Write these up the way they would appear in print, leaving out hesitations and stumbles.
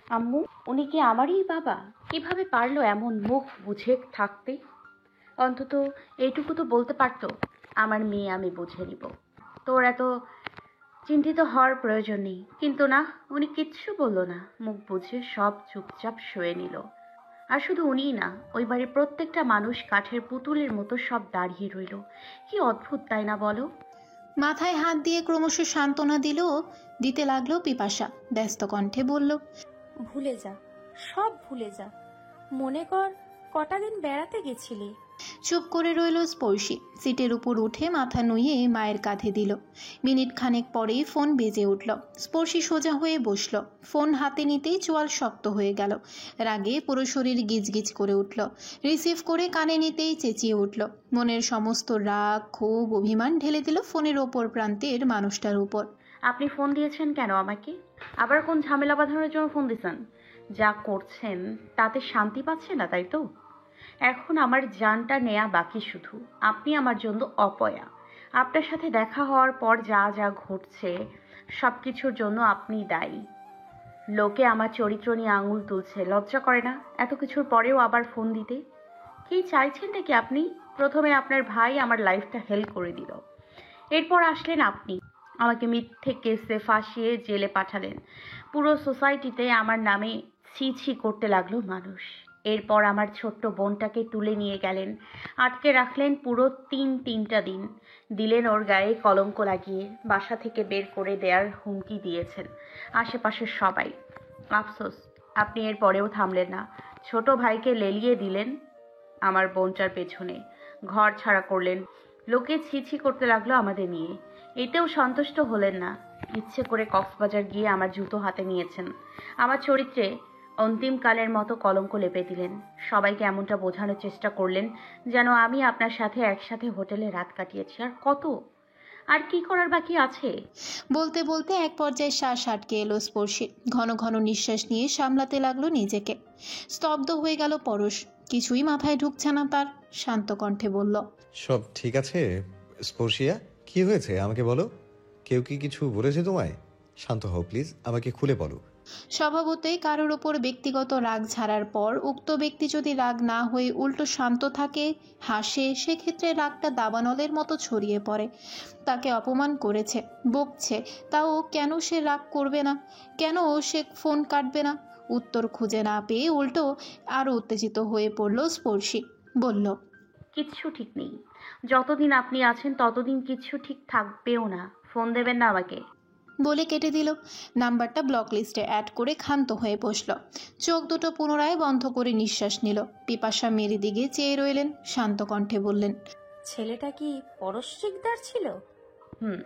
আম্মু, উনি কি আমারই বাবা? কিভাবে পারলো এমন মুখ বুঝে থাকতে? অন্তত এইটুকু তো বলতে পারতো, আমার মেয়ে, আমি বুঝে নিব। তোর এত চিন্তিত হওয়ার প্রয়োজন নেই। কিন্তু না, উনি কিচ্ছু বলল না, মুখ বুঝে সব চুপচাপ শুয়ে নিল। আর শুধু উনিই না, ওই বাড়ির প্রত্যেকটা মানুষ কাঠের পুতুলের মতো সব দাঁড়িয়ে রইল। কি অদ্ভুত, তাই না বলো? মাথায় হাত দিয়ে ক্রমশ সান্ত্বনা দিতে লাগলো পিপাসা। ব্যস্ত কণ্ঠে বলল, ভুলে যা, সব ভুলে যা। মনে কর কটা দিন বেড়াতে গেছিলি। চুপ করে রইল স্পর্শী। সিটের উপর উঠে মাথা নুয়ে মায়ের কাঁধে দিল। মিনিট খানেক পরেই ফোন বেজে উঠল। স্পর্শী সোজা হয়ে বসল। ফোন হাতে নিতেই চোয়াল শক্ত হয়ে গেল। রাগে পুরো শরীর গিজগিজ করে উঠল। রিসিভ করে কানে নিতেই চেঁচিয়ে উঠল। মনের সমস্ত রাগ, ক্ষোভ, অভিমান ঢেলে দিল ফোনের ওপর প্রান্তের মানুষটার উপর। আপনি ফোন দিয়েছেন কেন আমাকে? আবার কোন ঝামেলা বাঁধানোর জন্য ফোন দিয়েছেন? যা করছেন তাতে শান্তি পাচ্ছে না, তাই তো? এখন আমার জানটা নেয়া বাকি শুধু। আপনি আমার জন্য অপয়া। আপনার সাথে দেখা হওয়ার পর যা যা ঘটছে সব কিছুর জন্য আপনি দায়ী। লোকে আমার চরিত্র নিয়ে আঙুল তুলছে, লজ্জা করে না এত কিছুর পরেও আবার ফোন দিতে? কি চাইছেন নাকি আপনি? প্রথমে আপনার ভাই আমার লাইফটা হেল করে দিল, এরপর আসলেন আপনি, আমাকে মিথ্যে কেসে ফাঁসিয়ে জেলে পাঠালেন। পুরো সোসাইটিতে আমার নামে ছি ছি করতে লাগলো মানুষ। এরপর আমার ছোট্ট বোনটাকে তুলে নিয়ে গেলেন, আটকে রাখলেন পুরো তিনটা দিন। দিলেন ওর গায়ে কলঙ্ক লাগিয়ে, বাসা থেকে বের করে দেওয়ার হুমকি দিয়েছেন আশেপাশের সবাই। আফসোস, আপনি এর পরেও থামলেন না। ছোট ভাইকে লেলিয়ে দিলেন আমার বোনটার পেছনে, ঘর ছাড়া করলেন। লোকে ছি ছি করতে লাগলো আমাদের নিয়ে। এতেও সন্তুষ্ট হলেন না, ইচ্ছে করে কক্সবাজার গিয়ে আমার জুতো হাতে নিয়েছেন। আমার চরিত্রে অন্তিমকালের মতো কলঙ্ক লেপে দিলেন। সবাইকে এমনটা বোঝানোর চেষ্টা করলেন যেন আমি আপনার সাথে একসাথে হোটেলে রাত কাটিয়েছি। আর কত, আর কি করার বাকি আছে? বলতে বলতে এক পর্যায়ে শ্বাস আটকে এলো স্পর্শী। ঘন ঘন নিঃশ্বাস নিয়ে সামলাতে লাগলো নিজেকে। স্তব্ধ হয়ে গেল পরশ। কিছুই মাথায় ঢুকছে না তার। শান্ত কণ্ঠে বলল, সব ঠিক আছে স্পর্শিয়া? কি হয়েছে আমাকে বলো। কেউ কি কিছু বলেছে তোমায়? শান্ত হও প্লিজ, আমাকে খুলে বলো। স্বভাবতই কারোর ওপর ব্যক্তিগত রাগ ঝাড়ার পর উক্ত ব্যক্তি যদি রাগ না হয়ে উল্টো শান্ত থাকে, হাসে, সেক্ষেত্রে রাগটা দাবানলের মতো ছড়িয়ে পড়ে। তাকে অপমান করেছে, বকছে, তাও কেন সে রাগ করবে না? কেন সে ফোন কাটবে না? উত্তর খুঁজে না পেয়ে উল্টো আরও উত্তেজিত হয়ে পড়ল স্পর্শী। বলল, কিচ্ছু ঠিক নেই। যতদিন আপনি আছেন ততদিন কিচ্ছু ঠিক থাকবেও না। ফোন দেবেন না আমাকে। বলে কেটে দিল। নাম্বারটা ব্লক লিস্টে অ্যাড করে ক্ষান্ত হয়ে বসল। চোখ দুটো পুনরায় বন্ধ করে নিঃশ্বাস নিল। পিপাসা মেরে দিকে চেয়ে রইলেন। শান্ত কণ্ঠে বললেন, ছেলেটা কি পরশ শিকদার ছিল? হুম।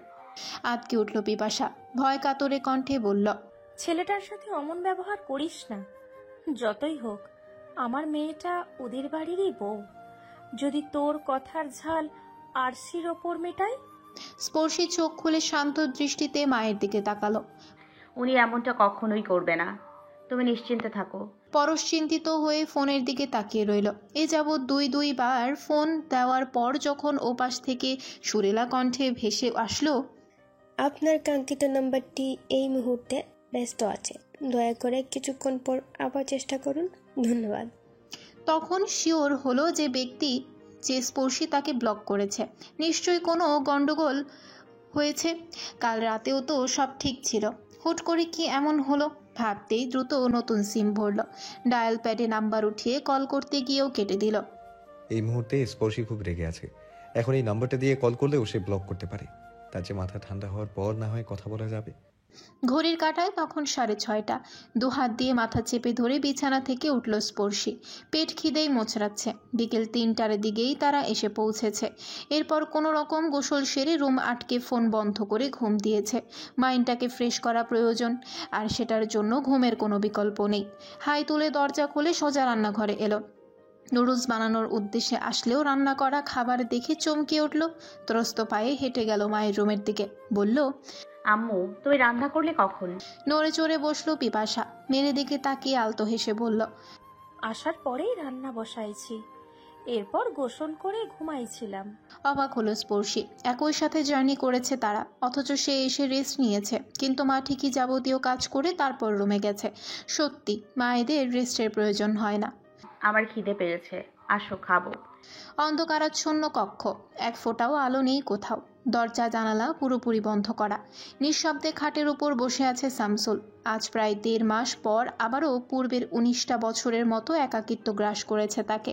আঁতকে উঠল পিপাসা। ভয় কাতরে কণ্ঠে বলল, ছেলেটার সাথে অমন ব্যবহার করিস না। যতই হোক আমার মেয়েটা ওদের বাড়িরই বউ। যদি তোর কথার ঝাল আরশির ওপর মেটায়। স্পর্শী চোখ খুলে শান্ত দৃষ্টিতে মায়ের দিকে তাকালো। উনি এমনটা কখনোই করবে না, তুমি নিশ্চিন্তে থাকো। পরশ চিন্তিত হয়ে ফোনের দিকে তাকিয়ে রইল। এ যাবৎ দুইবার ফোন দেওয়ার পর যখন ওপাশ থেকে সুরেলা কণ্ঠে ভেসে আসলো, আপনার কাঙ্ক্ষিত নাম্বারটি এই মুহূর্তে ব্যস্ত আছে, দয়া করে কিছুক্ষণ পর আবার চেষ্টা করুন, ধন্যবাদ। তখন শিওর হলো যে স্পর্শী তাকে ব্লক করেছে। নিশ্চয়ই কোনো গন্ডগোল হয়েছে। কাল রাতেও তো সব ঠিক ছিল। হুট করে কি এমন হলো? ভাবতেই দ্রুত নতুন সিম ভরল। ডায়াল প্যাডে নাম্বার উঠিয়ে কল করতে গিয়েও কেটে দিল। এই মুহূর্তে স্পর্শী খুব রেগে আছে। এখন এই নাম্বারটা দিয়ে কল করলেও সে ব্লক করতে পারে। তার যে মাথা ঠান্ডা হওয়ার পর না হয় কথা বলা যাবে। ঘড়ির কাঁটায় তখন 6:30। দুহাত দিয়ে মাথা চেপে ধরে বিছানা থেকে উঠল স্পর্শী। পেট খিদেই মোচড়াচ্ছে। বিকেল 3টার দিকেই তারা এসে পৌঁছেছে। এরপর কোনো রকম গোসল সেরে রুম আটকে ফোন বন্ধ করে ঘুম দিয়েছে। মাইন্ডটাকে ফ্রেশ করা প্রয়োজন, আর সেটার জন্য ঘুমের কোনো বিকল্প নেই। হাই তুলে দরজা খুলে সোজা রান্নাঘরে এলো। নুডলস বানানোর উদ্দেশ্যে আসলেও রান্না করা খাবার দেখে চমকে উঠল। ত্রস্ত পায়ে হেঁটে গেল মায়ের রুমের দিকে। বলল, আম্মু, তুমি রান্না করলে কখন? নড়ে চড়ে বসলো পিপাসা। মেয়ের দিকে তাকিয়ে আলতো হেসে বলল, আসার পরেই রান্না বসাইছি। এরপর গোসল করে ঘুমাইছিলাম। অবাক হলো স্পর্শী। একই সাথে জার্নি করেছে তারা, অথচ সে এসে রেস্ট নিয়েছে, কিন্তু মা ঠিকই যাবতীয় কাজ করে তারপর রুমে গেছে। সত্যি মায়েদের রেস্টের প্রয়োজন হয় না। আমার খিদে পেয়েছে, আসো খাবো। অন্ধকারাচ্ছন্ন কক্ষ, এক ফোঁটাও আলো নেই কোথাও। দরজা জানালা পুরোপুরি বন্ধ করা। নিঃশব্দে খাটের উপর বসে আছে শামসুল। আজ প্রায় 1.5 মাস পর আবারও পূর্বের 19টা বছরের মতো একাকিত্ব গ্রাস করেছে তাকে।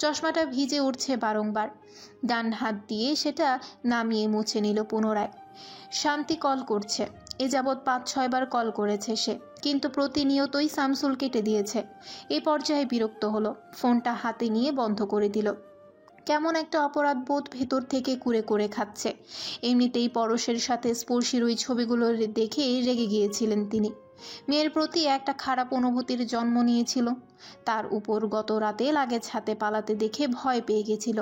চশমাটা ভিজে উঠছে বারংবার। ডান হাত দিয়ে সেটা নামিয়ে মুছে নিল পুনরায়। শান্তি কল করছে। এ যাবৎ 5-6 বার কল করেছে সে, কিন্তু প্রতিনিয়তই শামসুল কেটে দিয়েছে। এ পর্যায়ে বিরক্ত হলো, ফোনটা হাতে নিয়ে বন্ধ করে দিল। কেমন একটা অপরাধ বোধ ভেতর থেকে কুরে করে খাচ্ছে। এমনিতেই পরশের সাথে স্পর্শীর ওই ছবিগুলো দেখে রেগে গিয়েছিলেন তিনি। মেয়ের প্রতি একটা খারাপ অনুভূতির জন্ম নিয়েছিল। তার উপর গত রাতে লাগেজ হাতে পালাতে দেখে ভয় পেয়ে গেছিল।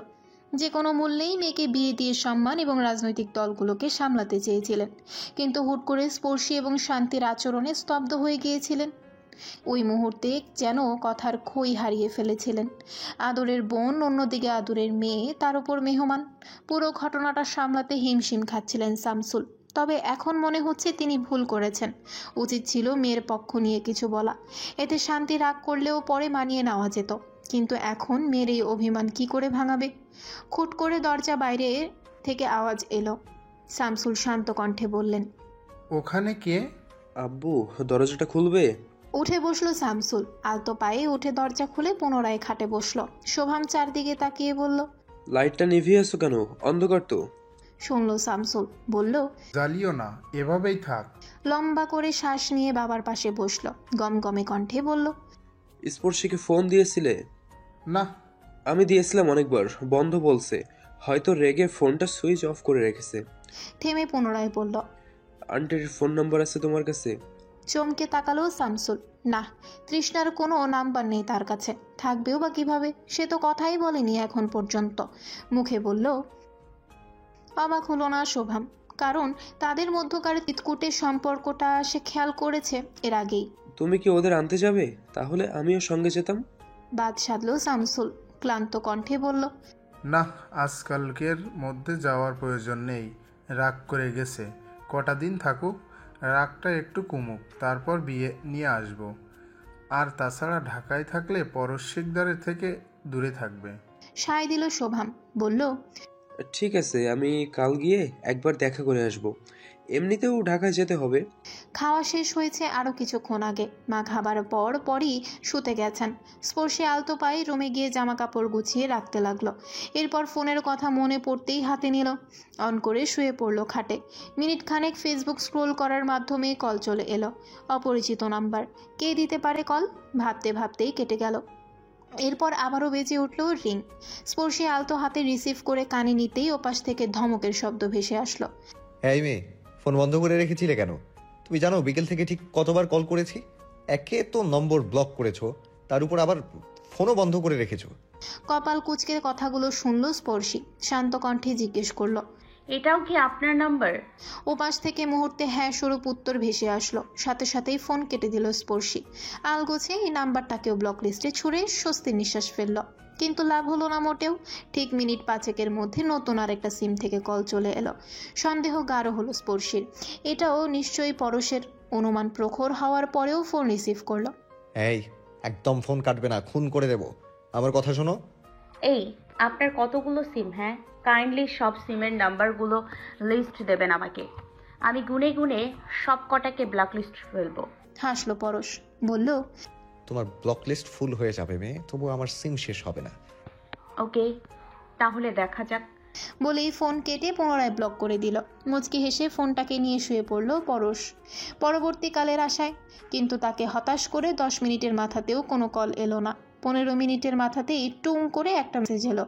যে কোনো মূল্যেই মেয়েকে বিয়ে দিয়ে সম্মান এবং রাজনৈতিক দলগুলোকে সামলাতে চেয়েছিলেন, কিন্তু হুট করে স্পর্শী এবং শান্তির আচরণে স্তব্ধ হয়ে গিয়েছিলেন। ওই মুহূর্তে যেন কথার খই হারিয়ে ফেলেছিলেন। আদরের বোন, অন্যদিকে আদরের মেয়ে, তার উপর মেহমান। পুরো ঘটনাটা সামলাতে হিমশিম খাচ্ছিলেন শামসুল। তবে এখন মনে হচ্ছে তিনি ভুল করেছেন। উচিত ছিল মেয়ের পক্ষ নিয়ে কিছু বলা। এতে শান্তি রাগ করলেও পরে মানিয়ে নেওয়া যেত, কিন্তু এখন মেয়ের এই অভিমান কি করে ভাঙাবে? খুট করে দরজা বাইরে থেকে আওয়াজ এলো। শামসুল শান্ত কণ্ঠে বললেন, ওখানে কে? আব্বু, দরজাটা খুলবে? উঠে বসলো শামসুল। আলতো পায়ে উঠে দরজা খুলে পুনরায় খাটে বসলো। শোভাম চারদিকে তাকিয়ে বলল, লাইটটা নিভিয়ে আসো কেন? অন্ধকার তো। শুনল শামসুল, বলল, জ্বালিও না, এভাবেই থাক। লম্বা করে শ্বাস নিয়ে বাবার পাশে বসলো। গমগমে কণ্ঠে বলল, স্পর্শীকে ফোন দিয়েছিলে? না। আমি দিয়েছিলাম অনেকবার, বন্ধ বলছে। হয়তো রেগে ফোনটা সুইচ অফ করে রেখেছে। থেমে পুনরায় বলল, আন্টির ফোন নাম্বার আছে তোমার কাছে? চমকে তাকালো শামসুল। না, তৃষ্ণার কোনো নাম্বার নেই তার কাছে। থাকবেও বা কিভাবে? সে তো কথাই বলেনি এখন পর্যন্ত। মুখে বলল। অবাক হলো না শোভাম, কারণ তাদের মধ্যকার চিৎকুটের সম্পর্কটা সে খেয়াল করেছে এর আগেই। তুমি কি ওদের আনতে যাবে? তাহলে আমিও সঙ্গে যেতাম। বাদ সাধল শামসুল, ক্লান্ত কণ্ঠে বলল, না, আজকালকের মধ্যে যাওয়ার প্রয়োজন নেই। রাগ করে গেছে, কটা দিন থাকুক, রাগটা একটু কমুক, তারপর বিয়ে নিয়ে আসব। আর তাছাড়া ঢাকায় থাকলে পরশ শিকদারের থেকে দূরে থাকবে। সায় দিল শোভাম, বলল, ঠিক আছে, আমি কাল গিয়ে একবার দেখা করে আসব। এমনিতেও ঢাকায় যেতে হবে। খাওয়া শেষ হয়েছে আরও কিছুক্ষণ আগে। মা খাবার পরই শুতে গেছেন। স্পর্শে আলতো পায়ে রুমে গিয়ে জামা কাপড় গুছিয়ে রাখতে লাগলো। এরপর ফোনের কথা মনে পড়তেই হাতে নিল। অন করে শুয়ে পড়ল খাটে। মিনিট খানেক ফেসবুক স্ক্রোল করার মাধ্যমে কল চলে এলো। অপরিচিত নাম্বার। কে দিতে পারে কল? ভাবতে ভাবতেই কেটে গেল। এরপর আবারও বেজে উঠল রিং। স্পর্শে আলতো হাতে রিসিভ করে কানে নিতেই ওপাশ থেকে ধমকের শব্দ ভেসে আসলো। এই মেয়ে, ফোন বন্ধ করে রেখেছিলে কেন? তুমি জানো বিকেল থেকে ঠিক কতবার কল করেছি? একে তো নম্বর ব্লক করেছো, তার উপর আবার ফোনও বন্ধ করে রেখেছো। কপাল কুঁচকে কথাগুলো শুনল স্পর্শী। শান্ত কণ্ঠে জিজ্ঞেস করলো, এটাও কি আপনার নাম্বার? ওপাশ থেকে মুহূর্তে হ্যাঁ স্বরূপ উত্তর ভেসে আসলো। সাথে সাথেই ফোন কেটে দিল স্পর্শী। আলগোছে এই নাম্বারটাকেও ব্লক লিস্টে ছুড়ে স্বস্তির নিঃশ্বাস ফেলল। কিন্তু লাভ হলো না মোটেও। ঠিক মিনিট 5-এর মধ্যে নতুন আরেকটা সিম থেকে কল চলে এলো। সন্দেহ গাঢ় হলো স্পর্শীর। এটাও নিশ্চয়ই পরশের। অনুমান প্রখর হওয়ার পরেও ফোন রিসিভ করলো। এই, একদম ফোন কাটবে না, খুন করে দেব। আমার কথা শোনো। এই, আপনার কতগুলো সিম? হ্যাঁ, কাইন্ডলি সব সিমের নাম্বারগুলো লিস্ট দেবেন আমাকে। আমি গুনে গুনে সব কটাকে ব্ল্যাক লিস্ট ফেলবো। হাসলো পরশ, বলল, তোমার ব্লক লিস্ট ফুল হয়ে যাবে মেয়ে, তবু আমার সিম শেষ হবে না। ওকে, তাহলে দেখা যাক। বলেই ফোন কেটে পুনরায় ব্লক করে দিল। মুচকি হেসে ফোনটাকে নিয়ে শুয়ে পড়ল পরশ পরবর্তীকালের আশায়। কিন্তু তাকে হতাশ করে 10 মিনিটের মাথাতেও কোনো কল এলো না। 15 মিনিটের মাথাতেই টুং করে একটা মেসেজ এলো।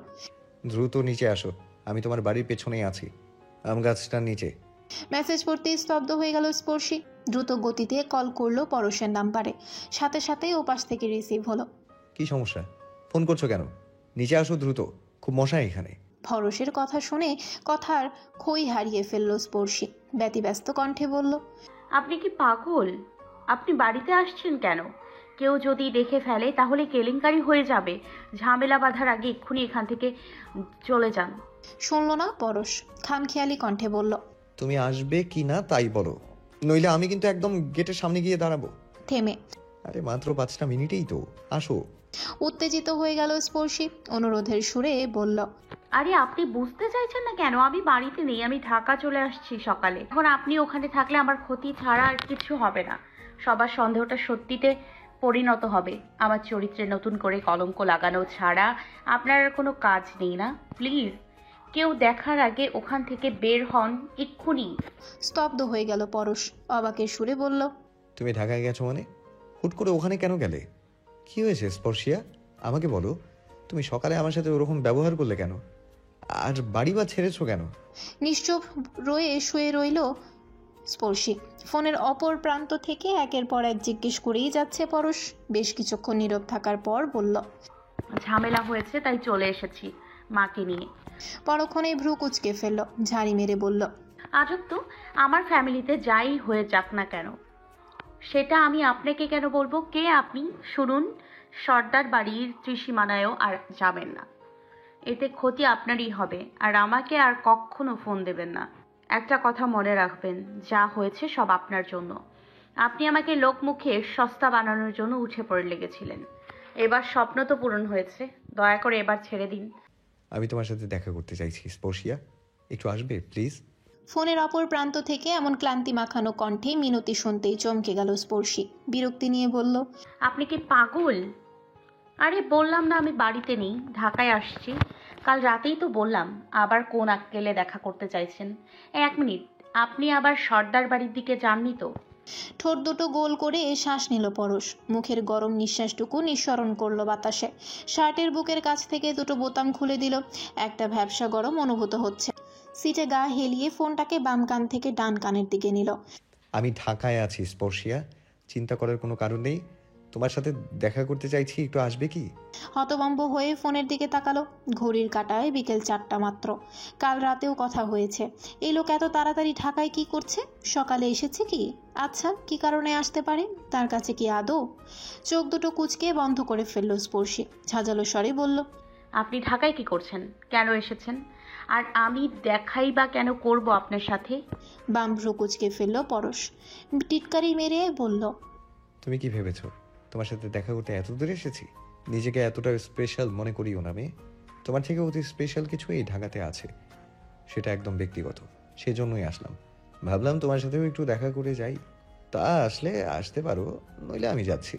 দ্রুত নিচে আসো, আমি তোমার বাড়ির পেছনেই আছি, আম গাছটার নিচে। মেসেজ পড়তেই স্তব্ধ হয়ে গেল স্পর্শী। দ্রুত গতিতে কল করলো পরশের নাম্বারে। সাথে সাথেই ওপাশ থেকে রিসিভ হলো। কি সমস্যা? ফোন করছো কেন? নিচে আসো দ্রুত, খুব মশা এখানে। পরশের কথা শুনে কথার খই হারিয়ে ফেলল স্পর্শী। ব্যতিব্যস্ত কণ্ঠে বলল, আপনি কি পাগল? আপনি বাড়িতে আসছেন কেন? কেউ যদি দেখে ফেলে তাহলে কেলেঙ্কারি হয়ে যাবে। ঝামেলা বাঁধার আগে এক্ষুনি এখান থেকে চলে যান। শুনল না পরশ, খামখেয়ালি কণ্ঠে বলল। তুমি আসবে কি না তাই বলো, নইলে আমি কিন্তু একদম গেটের সামনে গিয়ে দাঁড়াবো। থেমে আরে মাত্র 5টা মিনিটেই তো, আসো। উত্তেজিত হয়ে গেল স্পর্শী, অনুরোধের সুরে বলল। আরে আপনি বুঝতে চাইছেন না কেন? আমি বাড়িতে নেই, আমি ঢাকা চলে আসছি সকালে। এখন আপনি ওখানে থাকলে আমার ক্ষতি ছাড়া আর কিছু হবে না। সবার সন্দেহটা সত্যিতে পরিণত হবে। আমার চরিত্রে নতুন করে কলঙ্ক লাগানো ছাড়া আপনার আর কোনো কাজ নেই না? প্লিজ কেউ দেখার আগে ওখান থেকে বের হন এক্ষুনি। স্তব্ধ হয়ে গেল পরশ, অবাকের সুরে বলল। তুমি ঢাকায় গেছো মানে? হুট করে ওখানে কেন গেলে? কি হয়েছে স্পর্শিয়া, আমাকে বলো। তুমি সকালে আমার সাথে ওরকম ব্যবহার করলে কেন? আর বাড়ি বা ছেড়েছো কেন? নিশ্চুপ রয়ে শুয়ে রইল স্পর্শী। ফোনের অপর প্রান্ত থেকে একের পর এক জিজ্ঞেস করেই যাচ্ছে পরশ। বেশ কিছুক্ষণ নীরব থাকার পর বলল। ঝামেলা হয়েছে তাই চলে এসেছি মাকে নিয়ে। পরক্ষণেই ভ্রু কুচকে ফেলল, ঝাড়ি মেরে বলল। আজব তো, আমার ফ্যামিলিতে যাই হয়ে যাক না কেন সেটা আমি আপনাকে কেন বলবো? কে আপনি? শুনুন, সর্দার বাড়ির ত্রিসীমানায়ও আর যাবেন না। এতে ক্ষতি আপনারই হবে। আর আমাকে আর কখনো ফোন দেবেন না। একটা কথা মনে রাখবেন, যা হয়েছে সব আপনার জন্য। আপনি আমাকে লোকমুখে সস্তা বানানোর জন্য উঠে পড়ে লেগেছিলেন। এবার স্বপ্ন তো পূরণ হয়েছে, দয়া করে এবার ছেড়ে দিন। আমি তোমার সাথে দেখা করতে চাইছি স্পর্শিয়া, একটু আসবে প্লিজ? ফোনের অপর প্রান্ত থেকে এমন ক্লান্তি মাখানো কণ্ঠে মিনতি শুনতেই চমকে গেল স্পর্শী। বিরক্তি নিয়ে বলল। আপনি কি পাগল? আরে বললাম না আমি বাড়িতে নেই, ঢাকায় আসছি। কাল রাতেই তো বললাম। আবার কোন আক্কেলে দেখা করতে চাইছেন? 1 মিনিট, আপনি আবার সর্দার বাড়ির দিকে যাননি তো? ঠোঁট দুটো গোল করে শ্বাস নিল পরশ। মুখের গরম নিঃশ্বাসটুকু নিঃসরণ করলো বাতাসে। শার্টের বুকের কাছ থেকে দুটো বোতাম খুলে দিল। একটা ভ্যাপসা গরম অনুভূত হচ্ছে। সিটে গা হেলিয়ে ফোনটাকে বাম কান থেকে ডান কানের দিকে নিল। আমি ঢাকায় আছি স্পর্শিয়া, চিন্তা করার কোনো কারণ নেই। তোমার সাথে দেখা করতে চাইছি, একটু আসবে কি? হতভম্ব হয়ে ফোনের দিকে তাকালো। ঘড়ির কাঁটায় বিকেল 4টা মাত্র। কাল রাতেও কথা হয়েছে। এই লোক এত তাড়াতাড়ি ঢাকায় কি করছে? সকালে এসেছে কি? আচ্ছা, কি কারণে আসতে পারে? তার কাছে কি আদৌ? চোখ দুটো কুঁচকে বন্ধ করে ফেলল স্পর্শী। ঝাঁঝালো স্বরে বলল। আপনি ঢাকায় কি করছেন? কেন এসেছেন? আর আমি দেখাই বা কেন করব আপনার সাথে? বাম ভ্রু কুঁচকে ফেলল পরশ। টিটকারি মেরে বলল। তুমি কি ভেবেছো তোমার সাথে দেখা করতে এত দূরে এসেছি? নিজেকে এতটা স্পেশাল মনে করিও না মেয়ে। তোমার থেকে অতি স্পেশাল কিছু এই ঢাকাতে আছে, সেটা একদম ব্যক্তিগত। সেজন্যই আসলাম। ভাবলাম তোমার সাথেও একটু দেখা করে যাই। তা আসলে আসতে পারো, নইলে আমি যাচ্ছি।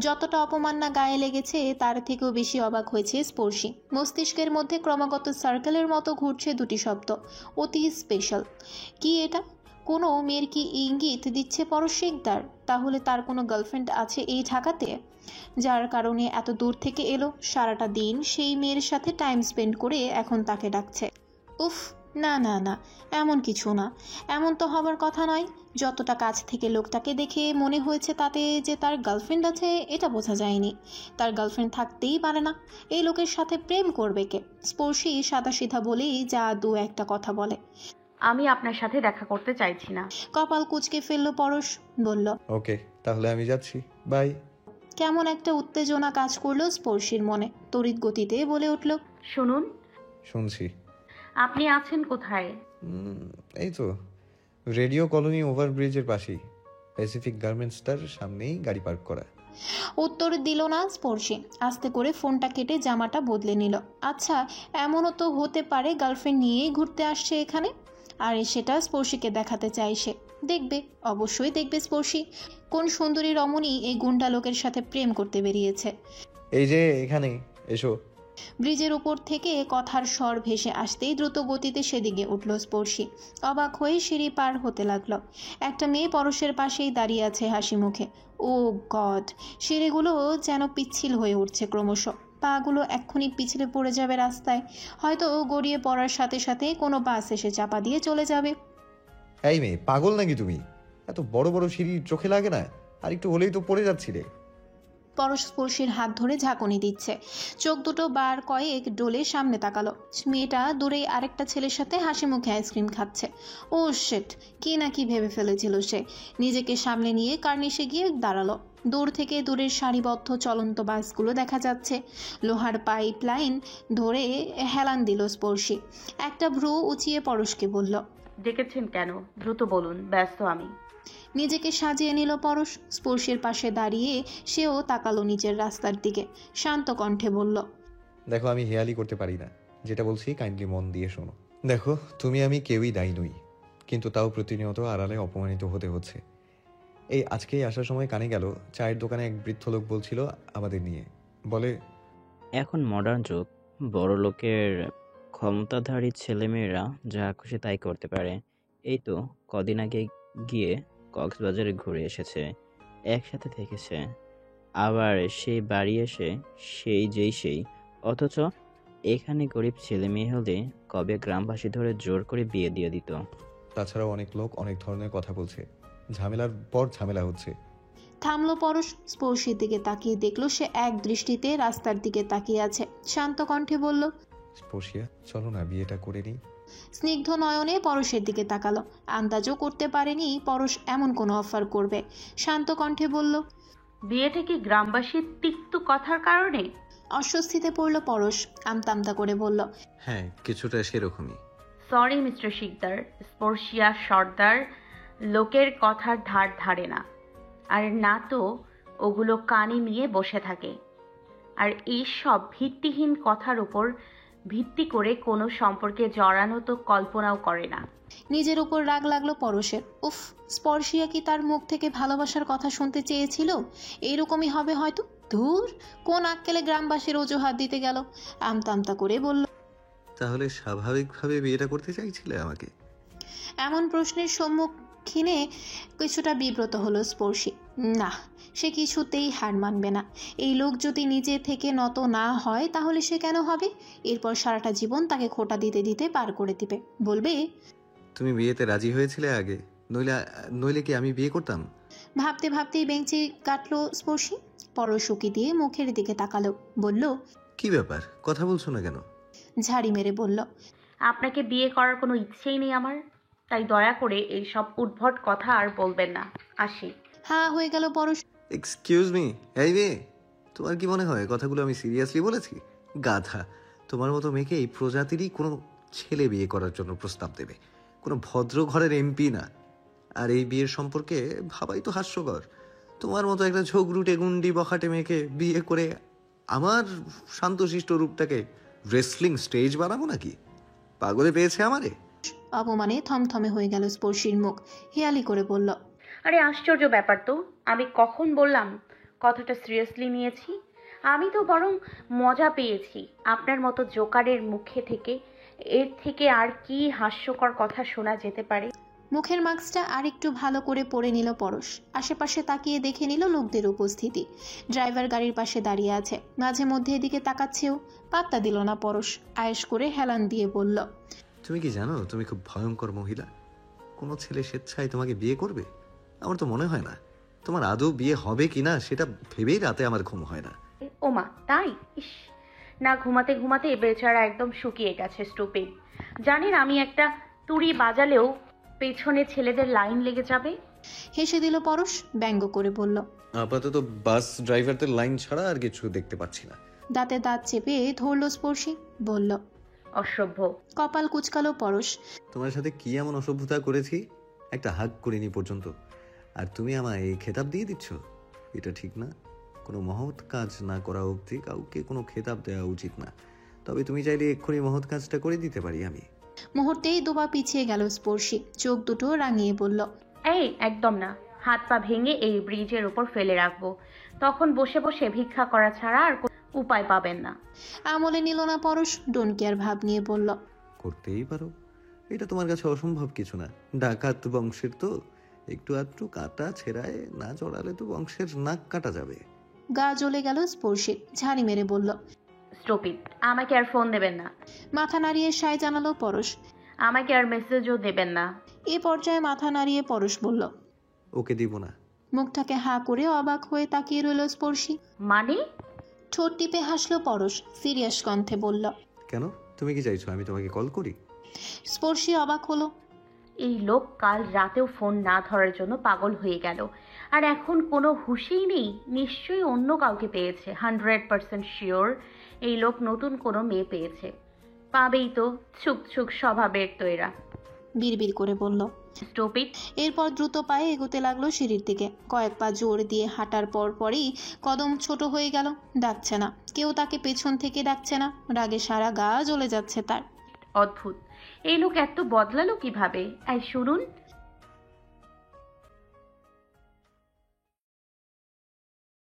যতটা অপমান না গায়ে লেগেছে তার থেকেও বেশি অবাক হয়েছে স্পর্শী। মস্তিষ্কের মধ্যে ক্রমাগত সার্কেলের মতো ঘুরছে দুটি শব্দ, অতি স্পেশাল। কি এটা? কোনো মেয়ের কি ইঙ্গিত দিচ্ছে পরশ শিকদার? তাহলে তার কোনো গার্লফ্রেন্ড আছে এই ঢাকাতে, যার কারণে এত দূর থেকে এলো। সারাটা দিন সেই মেয়ের সাথে টাইম স্পেন্ড করে এখন তাকে ডাকছে। উফ, না না না, এমন কিছু না। এমন তো হবার কথা নয়। যতটা কাছ থেকে লোকটাকে দেখে মনে হয়েছে তাতে যে তার গার্লফ্রেন্ড আছে এটা বোঝা যায়নি। তার গার্লফ্রেন্ড থাকতেই পারে না। এই লোকের সাথে প্রেম করবে কে? স্পর্শী সাদাসিধা বলেই যা দু একটা কথা বলে। আমি আপনার সাথে দেখা করতে চাইছি না। কপাল কুঁচকে ফেলল পরশ, বলল। ওকে, তাহলে আমি যাচ্ছি, বাই। কেমন একটা উত্তেজনা কাজ করলো স্পর্শীর মনে। তড়িৎ গতিতে বলে উঠল। শুনুন, শুনছি। আপনি আছেন কোথায়? এই তো রেডিও কলোনি ওভারব্রিজের পাশেই, প্যাসিফিক গার্মেন্টসটার সামনেই গাড়ি পার্ক করা। উত্তর দিল না স্পর্শী। আস্তে করে ফোনটা কেটে জামাটা বদলে নিল। আচ্ছা, এমনও তো হতে পারে গার্লফ্রেন্ড নিয়েই ঘুরতে আসছে এখানে, আর সেটা স্পর্শীকে দেখাতে চাই সে। দেখবে, অবশ্যই দেখবে স্পর্শী কোন সুন্দরী রমণী এই গুন্ডা লোকের সাথে প্রেম করতে বেরিয়েছে। এই যে এখানে এসো। ব্রিজের উপর থেকে কথার স্বর ভেসে আসতেই দ্রুত গতিতে সেদিকে উঠল স্পর্শী। অবাক হয়ে সিঁড়ি পার হতে লাগলো। একটা মেয়ে পরশের পাশেই দাঁড়িয়ে আছে হাসি মুখে। ও গড, সিঁড়িগুলো যেন পিচ্ছিল হয়ে উঠছে ক্রমশ। পাগুলো এক্ষুনি পিছলে পড়ে যাবে রাস্তায়। হয়তো গড়িয়ে পড়ার সাথে সাথে কোনো বাস এসে চাপা দিয়ে চলে যাবে। এই মেয়ে, পাগল নাকি তুমি? এত বড় বড় সিঁড়ি চোখে লাগে না? আর একটু হলেই তো পড়ে যাচ্ছি রে। পরশ স্পর্শীর হাত ধরে ঝাঁকুনি দিচ্ছে। চোখ দুটো বার কয়েক ডোলে সামনে তাকালো। মেয়েটা দূরেই আরেকটা ছেলের সাথে হাসি মুখে আইসক্রিম খাচ্ছে। ও শেট, কি না কি ভেবে ফেলেছিল সে। নিজেকে সামলে নিয়ে কার্নিশে গিয়ে দাঁড়ালো। দূর থেকে দূরের সারিবদ্ধ চলন্ত বাসগুলো দেখা যাচ্ছে। লোহার পাইপ লাইন ধরে হেলান দিল স্পর্শী। একটা ভ্রু উঁচিয়ে পরশকে বলল, ডেকেছেন কেন? দ্রুত বলুন, ব্যস্ত আমি। নিজেকে সাজিয়ে নিল পরশ। স্পর্শের পাশে দাঁড়িয়ে সেও তাকালো নিচের রাস্তার দিকে। শান্ত কণ্ঠে বলল, দেখো, আমি হেয়ালি করতে পারি না। যেটা বলছি কাইন্ডলি মন দিয়ে শোনো। দেখো, তুমি আমি কেউই দায়ী নই, কিন্তু তাও প্রতিনিয়ত আড়ালে অপমানিত হতে হচ্ছে। এই আজকেই আসার সময় কানে গেল, চায়ের দোকানে এক বৃদ্ধ লোক বলছিল আমাদের নিয়ে। বলে, এখন মডার্ন যুগ, বড় লোকের ক্ষমতাধারী ছেলেমেয়েরা যা খুশি তাই করতে পারে। এই তো কদিন আগে গিয়ে কক্সবাজারে ঘুরে এসেছে, একসাথে থেকেছে, আবার সেই বাড়ি এসে সেই অথচ এখানে গরিব ছেলে মেয়ে হলে কবে গ্রামবাসী ধরে জোর করে বিয়ে দিয়ে দিত। তাছাড়াও অনেক লোক অনেক ধরনের কথা বলছে, ঝামেলার পর ঝামেলা হচ্ছে। থামলো পরশ। স্পর্শীর দিকে তাকিয়ে দেখলো সে এক দৃষ্টিতে রাস্তার দিকে তাকিয়ে আছে। শান্ত কণ্ঠে বলল, স্পর্শিয়া, চলো না বিয়েটা করে নিই। স্নিগ্ধ নয়নে পরশের দিকে তাকালো। আন্দাজও করতে পারেনি পরশ এমন কোনো অফার করবে। শান্ত কণ্ঠে বলল, বিয়েটা কি গ্রামবাসীর তিক্ত কথার কারণে? অস্বস্তিতে পড়ল পরশ। আমতা করে বলল, হ্যাঁ, কিছুটা সেরকমই। সরি মিস্টার শিকদার, স্পর্শিয়া সর্দার লোকের কথার ধার ধারে না, আর না তো ওগুলো কানে নিয়ে বসে থাকে, আর এইসব ভিত্তিহীন কথার উপর ভিত্তি করে কোনো সম্পর্কে জড়ানো তো কল্পনাও করে না। নিজের উপর রাগ লাগলো পরশের। উফ, স্পর্শিয়া কি তার মুখ থেকে ভালোবাসার কথা শুনতে চেয়েছিল? এইরকমই হবে হয়তো। ধুর, কোন আক্কেলে গ্রামবাসীর অজুহাত দিতে গেল। আমতা করে বলল, তাহলে স্বাভাবিকভাবে বিয়েটা করতে চাইছিলে আমাকে? এমন প্রশ্নের সম্মুখীনে কিছুটা বিব্রত হলো স্পর্শী। না, সে কিছুতেই হার মানবে না। এই লোক যদি নিজে থেকে নত না হয় তাহলে সে কেন হবে? এরপর সারাটা জীবন তাকে খোঁটা দিতে দিতে পার করে দিবে। বলবে, তুমি বিয়েতে রাজি হয়েছিলে আগে, নইলে কি আমি বিয়ে করতাম? ভাবতেই বেঞ্চি কাটলো স্পর্শী। পরশুকি দিয়ে মুখের দিকে তাকালো। বলল, কি ব্যাপার, কথা বলছো না কেন? ঝাড়ি মেরে বলল, আপনাকে বিয়ে করার কোনো ইচ্ছেই নেই আমার, তাই দয়া করে এইসব উদ্ভট কথা আর বলবেন না। আসি। হ্যাঁ হয়ে গেল পরশ। এক্সকিউজ মি, এই মেয়ে, তোমার কি মনে হয় কথাগুলো আমি সিরিয়াসলি বলেছি? গাধা, তোমার মতো মেয়েকে এই প্রজাতিরই কোনো ছেলে বিয়ে করার জন্য প্রস্তাব দেবে, কোনো ভদ্র ঘরের এমপি না। আর এই বিয়ের সম্পর্কে ভাবাই তো হাস্যকর। তোমার মতো একটা ঝগড়ুটে গুন্ডি বখাটে মেয়েকে বিয়ে করে আমার শান্তশিষ্ট রূপটাকে রেসলিং স্টেজ বানাবো নাকি? পাগলে পেয়েছে আমারে? অপমানে থমথমে হয়ে গেল স্পর্শীর মুখ। হেয়ালি করে বলল, আরে আশ্চর্য ব্যাপার তো, আমি কখন বললাম কথাটা সিরিয়াসলি নিয়েছি? আমি তো বরং মজা পেয়েছি আপনার মতো জোকারের মুখে থেকে। এর থেকে আর কি হাস্যকর কথা শোনা যেতে পারে? মুখের মাস্কটা আর একটু ভালো করে পরে নিল পরশ। আশেপাশে তাকিয়ে দেখে নিল লোকদের উপস্থিতি। ড্রাইভার গাড়ির পাশে দাঁড়িয়ে আছে, মাঝে মধ্যে এদিকে তাকাচ্ছেও। পাত্তা দিল না পরশ। আয়েশ করে হেলান দিয়ে বলল, তুমি কি জানো তুমি খুব ভয়ঙ্কর মহিলা? কোনো ছেলে স্বেচ্ছায় তোমাকে বিয়ে করবে? আমার তো মনে হয় না। তোমার আদৌ বিয়ে হবে কিনা সেটা ভেবেই রাতে আমার ঘুম হয় না। ওমা, তাই? ইস, না ঘুমাতে ঘুমাতে বেচারা একদম শুকিয়ে গেছে। স্টুপিড। জানেন, আমি একটা তুড়ি বাজালেও পেছনে ছেলেদের লাইন লেগে যাবে। হেসে দিল পরশ। ব্যঙ্গ করে বলল, আপাতত বাস ড্রাইভারদের লাইন ছাড়া আর কিছু দেখতে পাচ্ছি না। দাঁতে দাঁত চেপে ধরল স্পর্শী। বলল, অসভ্য। কপাল কুচকালো পরশ। তোমার সাথে কি এমন অসভ্যতা করেছি? একটা হাগ করিনি পর্যন্ত, আর তুমি আমায় এই খেতাব দিয়ে দিচ্ছ? এটা ঠিক না। কোনো মহৎ কাজ না করা অবধি কাউকে কোনো খেতাব দেওয়া উচিত না। তবে তুমি চাইলে এক্ষুনি মহৎ কাজটা করে দিতে পারি আমি। মুহূর্তেই দুবা পিছিয়ে গেল স্পর্শী। চোখ দুটো রাঙিয়ে বলল, এই একদম না। হাত পা ভেঙে এই ব্রিজের উপর ফেলে রাখবো, তখন বসে বসে ভিক্ষা করা ছাড়া আর কোনো উপায় পাবেন না। আমলে নিল না পরশ। ডোন্ট কেয়ার ভাব নিয়ে বলল, করতেই পারো, এটা তোমার কাছে অসম্ভব কিছু না। ডাকাত বংশের তো, একটু আধটু কাটা ছেঁড়ায় না জড়ালে তো বংশের নাক কাটা যাবে। গা জ্বলে গেল স্পর্শীর। ঝাড়ি মেরে বলল, স্টুপিড। আমাকে আর ফোন দেবেন না। মাথা নাড়িয়ে সায় জানালো পরশ। আমাকে আর মেসেজও দেবেন না। এ পর্যায়ে মাথা নাড়িয়ে পরশ বলল, ওকে দিব না। মুখটাকে হা করে অবাক হয়ে তাকিয়ে রইল স্পর্শী। মানে? ঠোঁট টিপে হাসলো পরশ, সিরিয়াস কণ্ঠে বলল, কেন, তুমি কি চাইছো আমি তোমাকে কল করি? স্পর্শী অবাক হলো। এই লোক কাল রাতেও ফোন না ধরার জন্য পাগল হয়ে গেল, আর এখন কোনো হুঁশেই নেই। নিশ্চয়ই অন্য কাউকে পেয়েছে। 100% শিওর এই লোক নতুন কোনো মেয়ে পেয়েছে। পাবেই তো, ছুক ছুক স্বভাবের তো এরা। বিড়বিড় করে বলল। স্টপিট। এরপর দ্রুত পায়ে এগোতে লাগলো সিঁড়ির দিকে। কয়েক পা জোর দিয়ে হাঁটার পরই কদম ছোট হয়ে গেল। ডাকছে না কেউ, তাকে পেছন থেকে ডাকছে না। রাগে সারা গা জ্বলে যাচ্ছে তার। অদ্ভুত, এই লোক এত বদলালো কিভাবে? এই শুনুন।